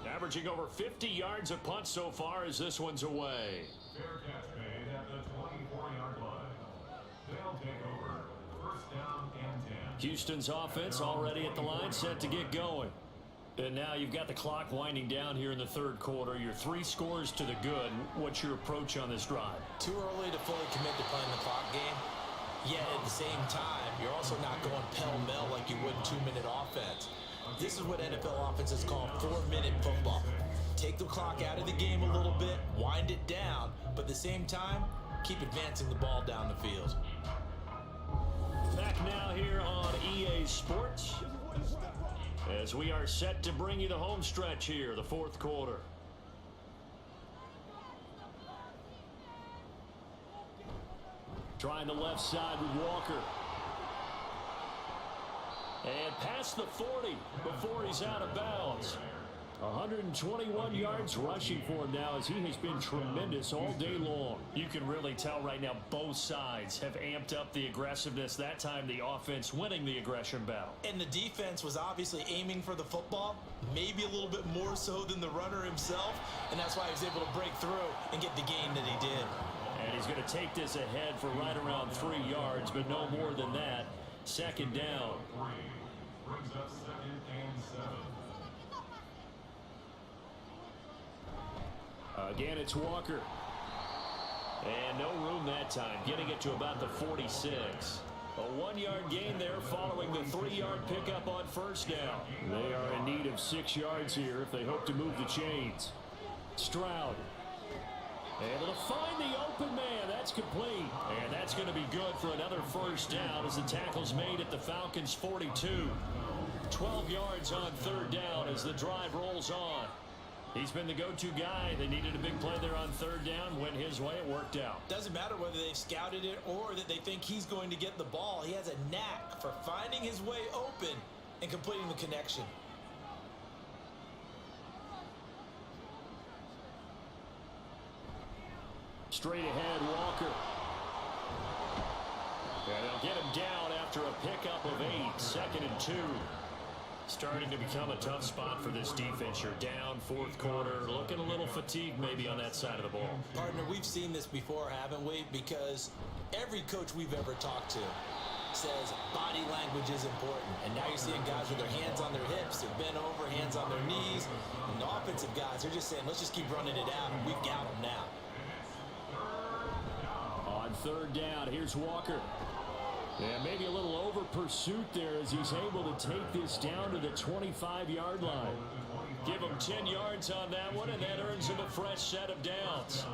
Averaging over 50 yards a punt so far as this one's away. Fair catch made at the 24-yard line. They'll take over. 1st down and 10. Houston's offense already at the line, set to get going. And now you've got the clock winding down here in the 3rd quarter. You're 3 scores to the good. What's your approach on this drive? Too early to fully commit to playing the clock game. Yet at the same time, you're also not going pell-mell like you would 2-minute offense. This is what NFL offenses call 4-minute football. Take the clock out of the game a little bit, wind it down, but at the same time, keep advancing the ball down the field. Back now here on EA Sports, as we are set to bring you the home stretch here, the 4th quarter. Trying the left side with Walker. And past the 40 before he's out of bounds. 121 yards rushing for him now as he has been tremendous all day long. You can really tell right now both sides have amped up the aggressiveness. That time the offense winning the aggression battle. And the defense was obviously aiming for the football, maybe a little bit more so than the runner himself, and that's why he was able to break through and get the gain that he did. And he's going to take this ahead for right around 3 yards, but no more than that. 2nd down. Brings up 2nd and 7. Again, it's Walker. And no room that time, getting it to about the 46. A 1-yard gain there following the 3-yard pickup on 1st down. They are in need of 6 yards here if they hope to move the chains. Stroud. Able to find the open man. That's complete. And that's going to be good for another 1st down as the tackle's made at the Falcons' 42. 12 yards on 3rd down as the drive rolls on. He's been the go-to guy. They needed a big play there on third down. Went his way. It worked out. Doesn't matter whether they've scouted it or that they think he's going to get the ball. He has a knack for finding his way open and completing the connection. Straight ahead, Walker. And they'll get him down after a pickup of 8. 2nd and 2. Starting to become a tough spot for this defense. You're down, fourth quarter, looking a little fatigued maybe on that side of the ball. Partner, we've seen this before, haven't we? Because every coach we've ever talked to says body language is important. And now you're seeing guys with their hands on their hips, they're bent over, hands on their knees. And the offensive guys, they're just saying, let's just keep running it out, and we've got them now. On third down, here's Walker. And maybe a little over pursuit there as he's able to take this down to the 25-yard line. Give him 10 yards on that one, and that earns him a fresh set of downs.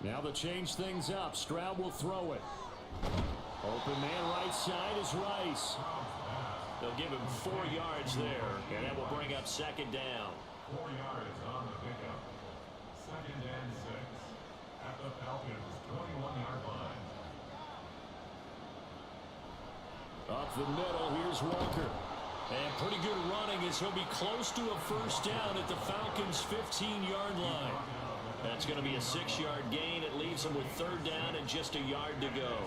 Now they'll change things up. Stroud will throw it. Open man right side is Rice. They'll give him 4 yards there, and that will bring up 2nd down. 4 yards on the pickup. 2nd and 6 at the Falcons' 21-yard line. Up the middle, here's Walker. And pretty good running as he'll be close to a first down at the Falcons' 15-yard line. That's going to be a 6-yard gain. It leaves him with third down and just a yard to go.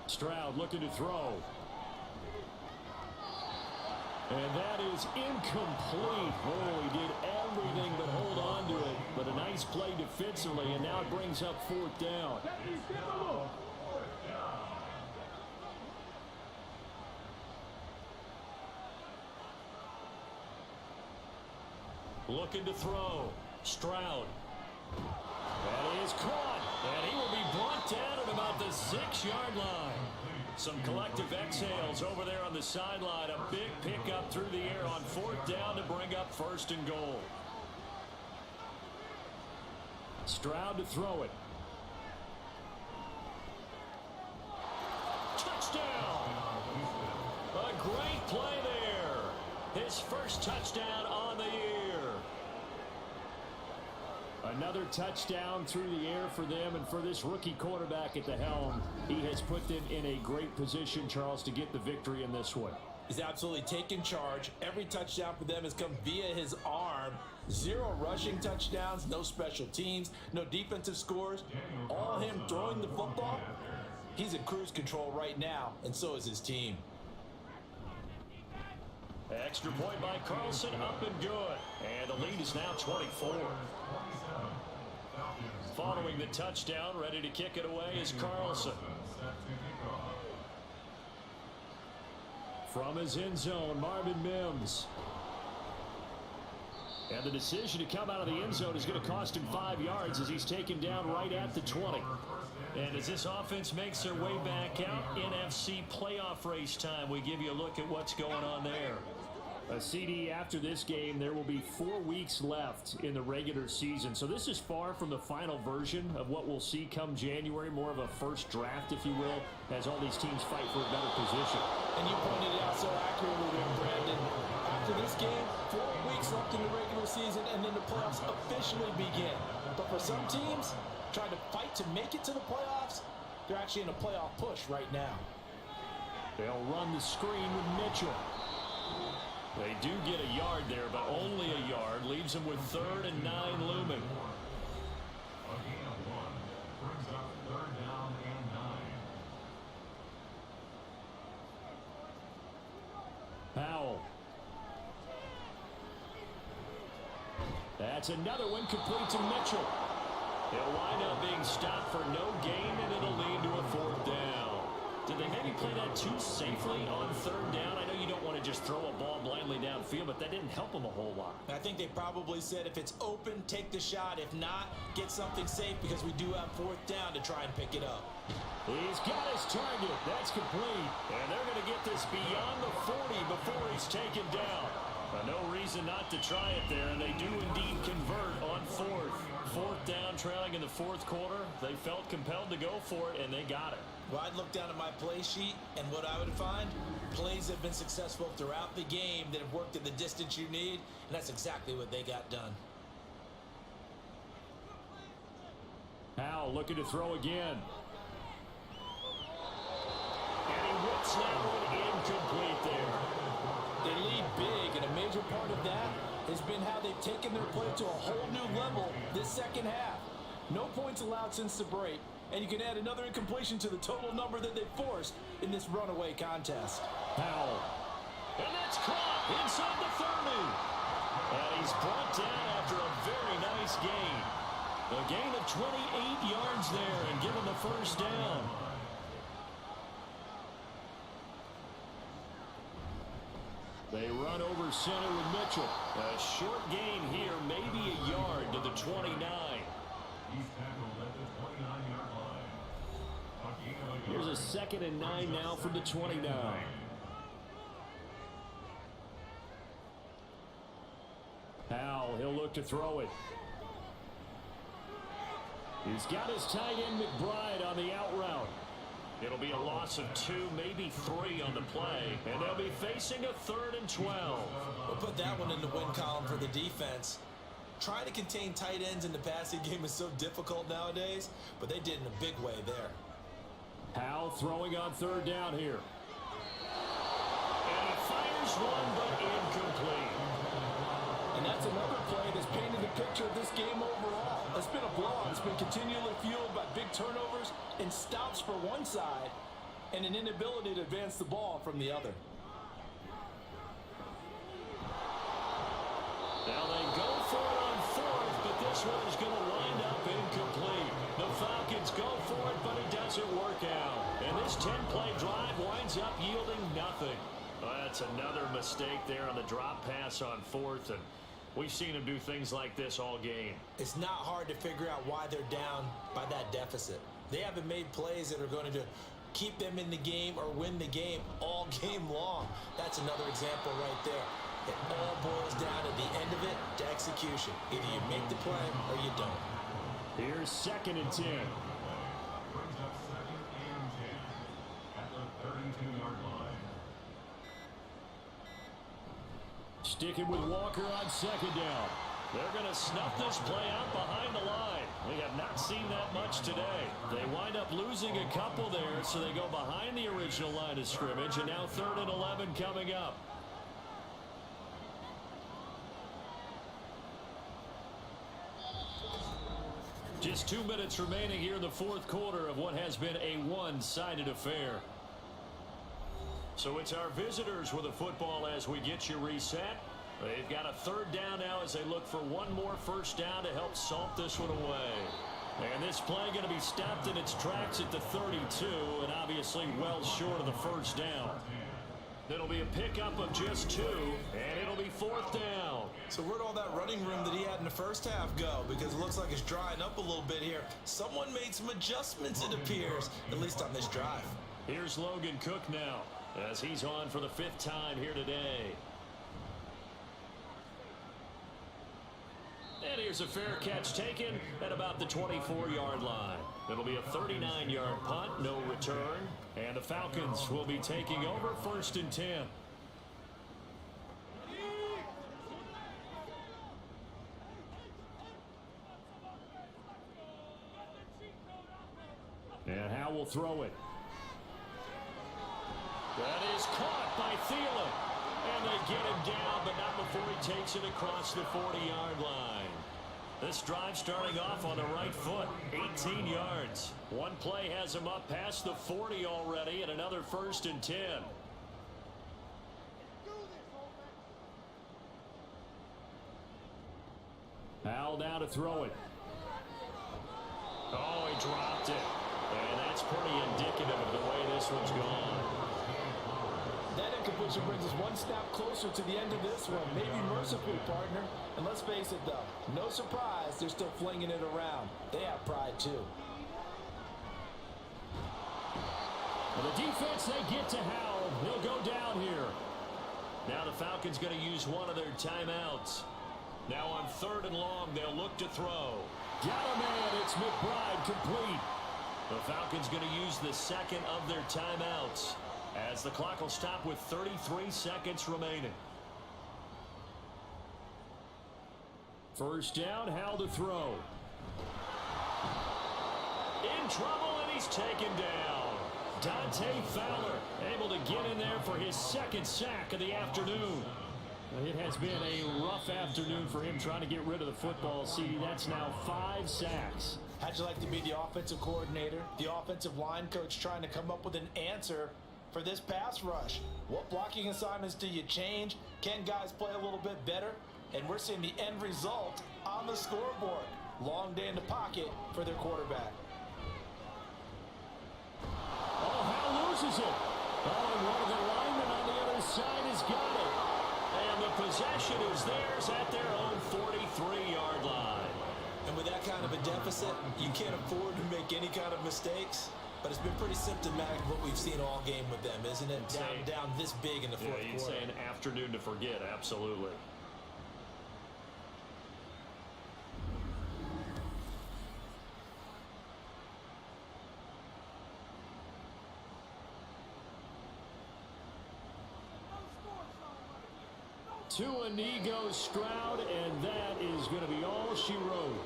Stroud looking to throw. And that is incomplete. Oh, he did everything but hold on to it. But a nice play defensively, and now it brings up fourth down. Looking to throw. Stroud. That is caught. And he will be brought down at about the 6-yard line. Some collective exhales over there on the sideline. A big pickup through the air on fourth down to bring up 1st and goal. Stroud to throw it. Touchdown! A great play there. His first touchdown on the year. Another touchdown through the air for them, and for this rookie quarterback at the helm, he has put them in a great position, Charles, to get the victory in this one. He's absolutely taken charge. Every touchdown for them has come via his arm. 0 rushing touchdowns, no special teams, no defensive scores. All him throwing the football. He's in cruise control right now, and so is his team. Extra point by Carlson, up and good. And the lead is now 24. Following the touchdown, ready to kick it away is Carlson. From his end zone, Marvin Mims. And the decision to come out of the end zone is going to cost him 5 yards as he's taken down right at the 20. And as this offense makes their way back out, NFC playoff race time, we give you a look at what's going on there. A CD after this game, there will be 4 weeks left in the regular season. So this is far from the final version of what we'll see come January, more of a first draft, if you will, as all these teams fight for a better position. And you pointed it out so accurately there, Brandon. After this game, 4 weeks left in the regular season, and then the playoffs officially begin. But for some teams, trying to fight to make it to the playoffs, they're actually in a playoff push right now. They'll run the screen with Mitchell. They do get a yard there, but only a yard. Leaves them with 3rd and 9 looming. A gain of 1 brings up 3rd down and 9. Powell. That's another one complete to Mitchell. He'll wind up being stopped for no gain, and it'll lead to a 4th down. Did they maybe play that too safely on 3rd down? I know you don't want to just throw a ball blindly downfield, but that didn't help them a whole lot. I think they probably said if it's open, take the shot. If not, get something safe because we do have 4th down to try and pick it up. He's got his target. That's complete. And they're going to get this beyond the 40 before he's taken down. No reason not to try it there, and they do indeed convert on fourth. Fourth down, trailing in the fourth quarter. They felt compelled to go for it, and they got it. Well, I'd look down at my play sheet, and what I would find, plays have been successful throughout the game that have worked at the distance you need, and that's exactly what they got done. Howell looking to throw again. And he whips that one incomplete there. They lead big, and a major part of that has been how they've taken their play to a whole new level this second half. No points allowed since the break, and you can add another incompletion to the total number that they forced in this runaway contest. Howell. And that's caught inside the 30. And he's brought down after a very nice gain. A gain of 28 yards there and given the first down. They run over center with Mitchell. A short gain here, maybe a yard to the 29. He's tackled at the 29-yard line. Here's a 2nd and 9 now from the 29. Howell, he'll look to throw it. He's got his tight end McBride on the out route. It'll be a loss of 2, maybe 3 on the play, and they'll be facing a 3rd and 12. We'll put that one in the win column for the defense. Trying to contain tight ends in the passing game is so difficult nowadays, but they did in a big way there. Howell throwing on 3rd down here. And he fires one, but incomplete. And that's another play that's painted the picture of this game overall. It's been a blowout. It's been continually fueled by big turnovers and stops for one side and an inability to advance the ball from the other. Now they go for it on 4th, but this one is going to wind up incomplete. The Falcons go for it, but it doesn't work out. And this 10-play drive winds up yielding nothing. Well, that's another mistake there on the drop pass on 4th, and we've seen them do things like this all game. It's not hard to figure out why they're down by that deficit. They haven't made plays that are going to keep them in the game or win the game all game long. That's another example right there. It all boils down at the end of it to execution. Either you make the play or you don't. Here's 2nd and 10. Brings up 2nd and 10 at the 32-yard line. Sticking with Walker on 2nd down. They're going to snuff this play out behind the line. We have not seen that much today. They wind up losing a couple there, so they go behind the original line of scrimmage, and now 3rd and 11 coming up. Just 2 minutes remaining here in the fourth quarter of what has been a one-sided affair. So it's our visitors with the football as we get you reset. They've got a 3rd down now as they look for one more first down to help salt this one away. And this play going to be stopped in its tracks at the 32, and obviously well short of the first down. It'll be a pickup of just 2, and it'll be 4th down. So where'd all that running room that he had in the first half go? Because it looks like it's drying up a little bit here. Someone made some adjustments, it appears, at least on this drive. Here's Logan Cook now, as he's on for the 5th time here today. And here's a fair catch taken at about the 24-yard line. It'll be a 39-yard punt, no return. And the Falcons will be taking over 1st and 10. And Howell will throw it. That is caught by Thielen. And they get him down, but not before he takes it across the 40-yard line. This drive starting off on the right foot, 18 yards. One play has him up past the 40 already, and another 1st and 10. Howell now to throw it. Oh, he dropped it. And that's pretty indicative of the way this one's gone. That incompletion brings us one step closer to the end of this one. Maybe mercifully, partner. And let's face it, though, no surprise they're still flinging it around. They have pride, too. And the defense, they get to Howell. He'll go down here. Now the Falcons going to use one of their timeouts. Now on 3rd and long, they'll look to throw. Got a man. It's McBride complete. The Falcons going to use the second of their timeouts as the clock will stop with 33 seconds remaining. First down, Hal to throw. In trouble, and he's taken down. Dante Fowler able to get in there for his second sack of the afternoon. It has been a rough afternoon for him trying to get rid of the football. See, that's now 5 sacks. How'd you like to be the offensive coordinator, the offensive line coach trying to come up with an answer for this pass rush? What blocking assignments do you change? Can guys play a little bit better? And we're seeing the end result on the scoreboard. Long day in the pocket for their quarterback. Oh, Hal loses it. Oh, and one of the linemen on the other side has got it. And the possession is theirs at their own 43-yard line. And with that kind of a deficit, you can't afford to make any kind of mistakes. But it's been pretty symptomatic of what we've seen all game with them, isn't it? Down this big in the fourth Yeah, you'd quarter. say an afternoon to forget, absolutely. To Inigo Stroud, and that is going to be all she wrote.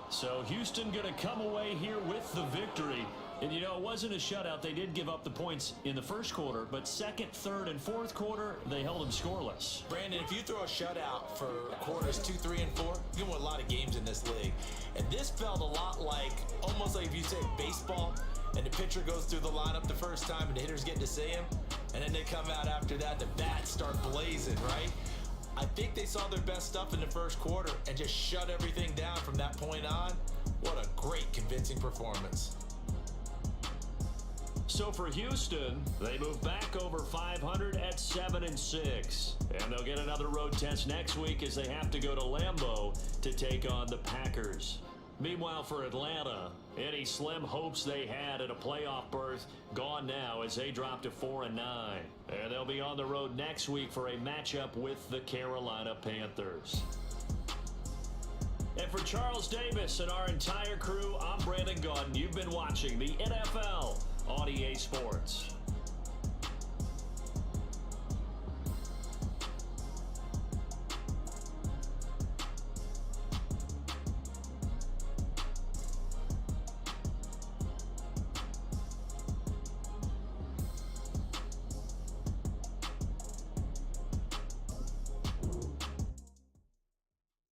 So Houston going to come away here with the victory. And, you know, it wasn't a shutout. They did give up the points in the first quarter, but second, third, and fourth quarter, they held them scoreless. Brandon, if you throw a shutout for quarters 2, 3, and 4, you win a lot of games in this league. And this felt a lot like, almost like if you say baseball, and the pitcher goes through the lineup the first time and the hitters get to see him, and then they come out after that, the bats start blazing, right? I think they saw their best stuff in the first quarter and just shut everything down from that point on. What a great, convincing performance. So for Houston, they move back over 500 at 7-6. And they'll get another road test next week as they have to go to Lambeau to take on the Packers. Meanwhile, for Atlanta, any slim hopes they had at a playoff berth gone now as they drop to 4-9. And they'll be on the road next week for a matchup with the Carolina Panthers. And for Charles Davis and our entire crew, I'm Brandon Gaudin. You've been watching the NFL on EA Sports.